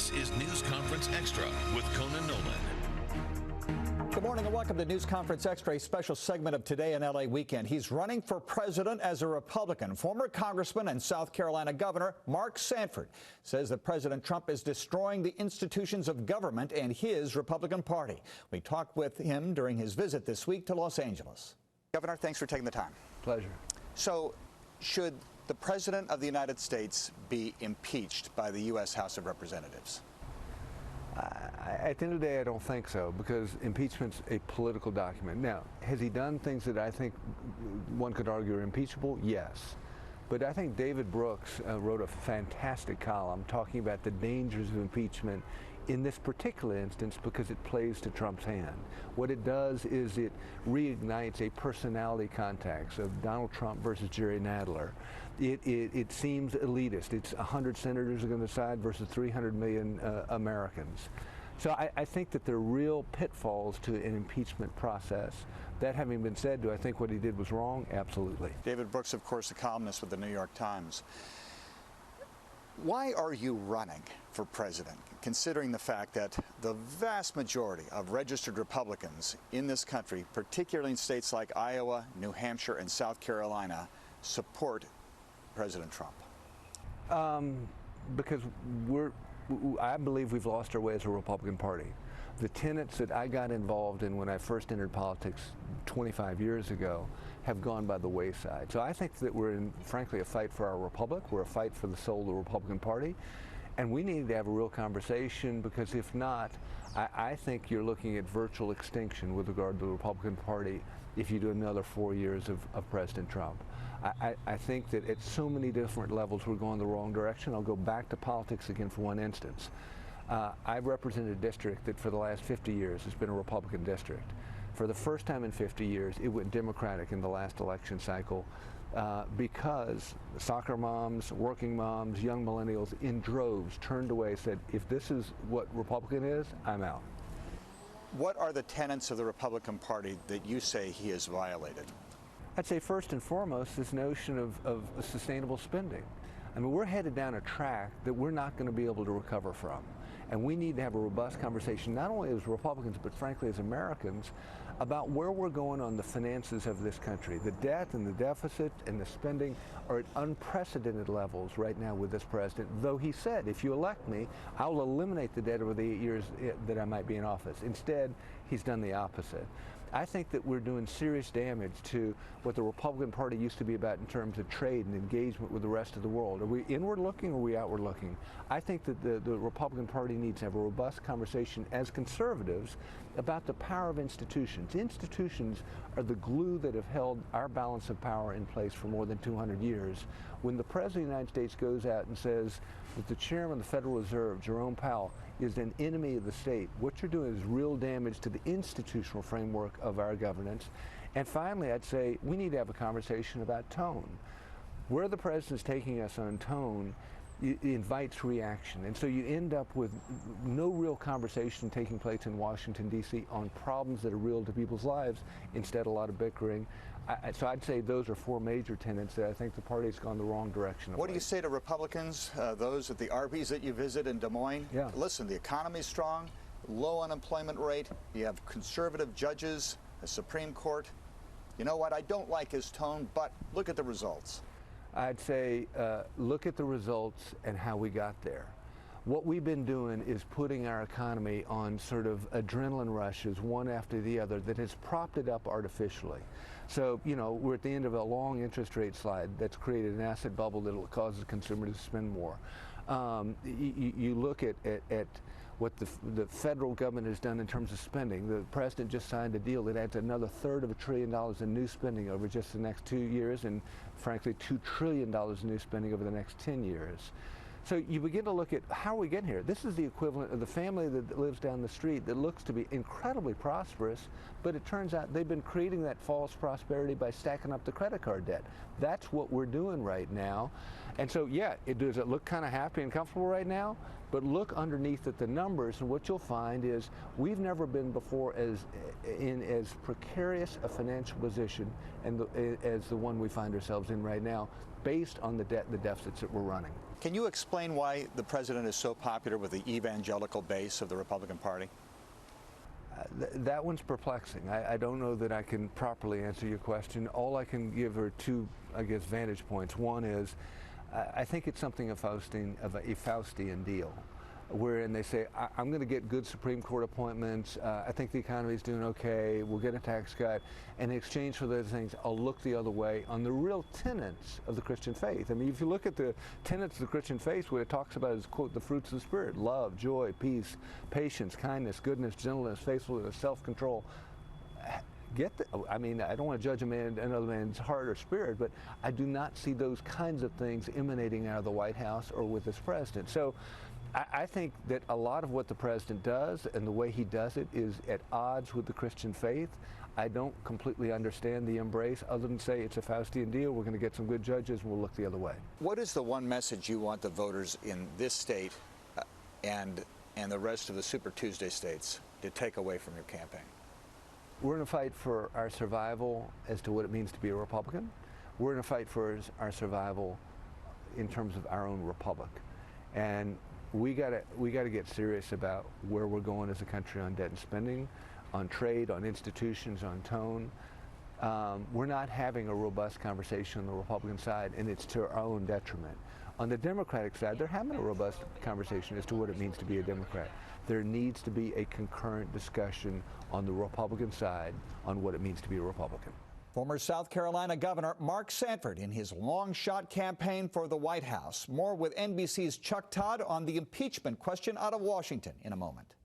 This is News Conference Extra with Conan Nolan. Good morning and welcome to News Conference Extra, a special segment of Today in LA Weekend. He's running for president as a Republican. Former Congressman and South Carolina Governor Mark Sanford says that President Trump is destroying the institutions of government and his Republican Party. We talked with him during his visit this week to Los Angeles. Governor, thanks for taking the time. Pleasure. So, should the President of the United States be impeached by the U.S. House of Representatives? At the end of the day, I don't think so, because impeachment's a political document. Now, has he done things that I think one could argue are impeachable? Yes. But I think David Brooks wrote a fantastic column talking about the dangers of impeachment in this particular instance because it plays to Trump's hand. What it does is it reignites a personality context of Donald Trump versus Jerry Nadler. It seems elitist. It's 100 senators are going to decide versus 300 million Americans. So I think that there are real pitfalls to an impeachment process. That having been said, do I think what he did was wrong? Absolutely. David Brooks, of course, a columnist with the New York Times. Why are you running for president, considering the fact that the vast majority of registered Republicans in this country, particularly in states like Iowa, New Hampshire, and South Carolina, support President Trump? Because I believe we've lost our way as a Republican Party. The tenets that I got involved in when I first entered politics 25 years ago have gone by the wayside. So I think that we're in, frankly, a fight for our republic. We're a fight for the soul of the Republican Party. And we need to have a real conversation, because if not, I think you're looking at virtual extinction with regard to the Republican Party if you do another 4 years of President Trump. I think that at so many different levels we're going the wrong direction. I'll go back to politics again for one instance. I've represented a district that for the last 50 years has been a Republican district. For the first time in 50 years, it went Democratic in the last election cycle because soccer moms, working moms, young millennials in droves turned away, said, if this is what Republican is, I'm out. What are the tenets of the Republican Party that you say he has violated? I'd say first and foremost this notion of sustainable spending. I mean, we're headed down a track that we're not going to be able to recover from. And we need to have a robust conversation, not only as Republicans, but frankly as Americans, about where we're going on the finances of this country. The debt and the deficit and the spending are at unprecedented levels right now with this president, though he said, if you elect me, I'll eliminate the debt over the 8 years that I might be in office. Instead, he's done the opposite. I think that we're doing serious damage to what the Republican Party used to be about in terms of trade and engagement with the rest of the world. Are we inward looking or are we outward looking? I think that the Republican Party needs to have a robust conversation as conservatives about the power of institutions. Institutions are the glue that have held our balance of power in place for more than 200 years. When the President of the United States goes out and says that the Chairman of the Federal Reserve, Jerome Powell, is an enemy of the state, what you're doing is real damage to the institutional framework of our governance. And finally, I'd say we need to have a conversation about tone. Where the President's taking us on tone, it invites reaction. And so you end up with no real conversation taking place in Washington, D.C. on problems that are real to people's lives, instead a lot of bickering. So I'd say those are four major tenets that I think the party's gone the wrong direction. What do you say to Republicans, those at the Arby's that you visit in Des Moines? Yeah. Listen, the economy's strong, low unemployment rate, you have conservative judges, a Supreme Court. You know what, I don't like his tone, but look at the results. I'd say look at the results and how we got there. What we've been doing is putting our economy on sort of adrenaline rushes, one after the other, that has propped it up artificially. So, you know, we're at the end of a long interest rate slide that's created an asset bubble that causes consumers to spend more. You look at what the federal government has done in terms of spending. The president just signed a deal that adds another $1/3 of $1 trillion in new spending over just the next 2 years, and frankly $2 trillion in new spending over the next 10 years. So you begin to look at how are we getting here. This is the equivalent of the family that lives down the street that looks to be incredibly prosperous, but it turns out they've been creating that false prosperity by stacking up the credit card debt. That's what we're doing right now. And so, yeah, does it look kind of happy and comfortable right now? But look underneath at the numbers, and what you'll find is we've never been before in as precarious a financial position as the one we find ourselves in right now. based on the deficits that we're running. Can you explain why the president is so popular with the evangelical base of the Republican Party? That one's perplexing. I don't know that I can properly answer your question. All I can give are two, I guess, vantage points. One is, I think it's something of a Faustian deal, wherein they say, I'm going to get good Supreme Court appointments, I think the economy's doing okay, we'll get a tax cut, and in exchange for those things, I'll look the other way on the real tenets of the Christian faith. I mean, if you look at the tenets of the Christian faith, what it talks about is, quote, the fruits of the Spirit: love, joy, peace, patience, kindness, goodness, gentleness, faithfulness, self-control. I mean, I don't want to judge another man's heart or spirit, but I do not see those kinds of things emanating out of the White House or with this president. So I think that a lot of what the president does and the way he does it is at odds with the Christian faith. I don't completely understand the embrace, other than say it's a Faustian deal, we're going to get some good judges, and we'll look the other way. What is the one message you want the voters in this state and the rest of the Super Tuesday states to take away from your campaign? We're in a fight for our survival as to what it means to be a Republican. We're in a fight for our survival in terms of our own republic. And we gotta get serious about where we're going as a country on debt and spending, on trade, on institutions, on tone. We're not having a robust conversation on the Republican side, and it's to our own detriment. On the Democratic side, they're having a robust conversation as to what it means to be a Democrat. There needs to be a concurrent discussion on the Republican side on what it means to be a Republican. Former South Carolina Governor Mark Sanford in his long-shot campaign for the White House. More with NBC's Chuck Todd on the impeachment question out of Washington in a moment.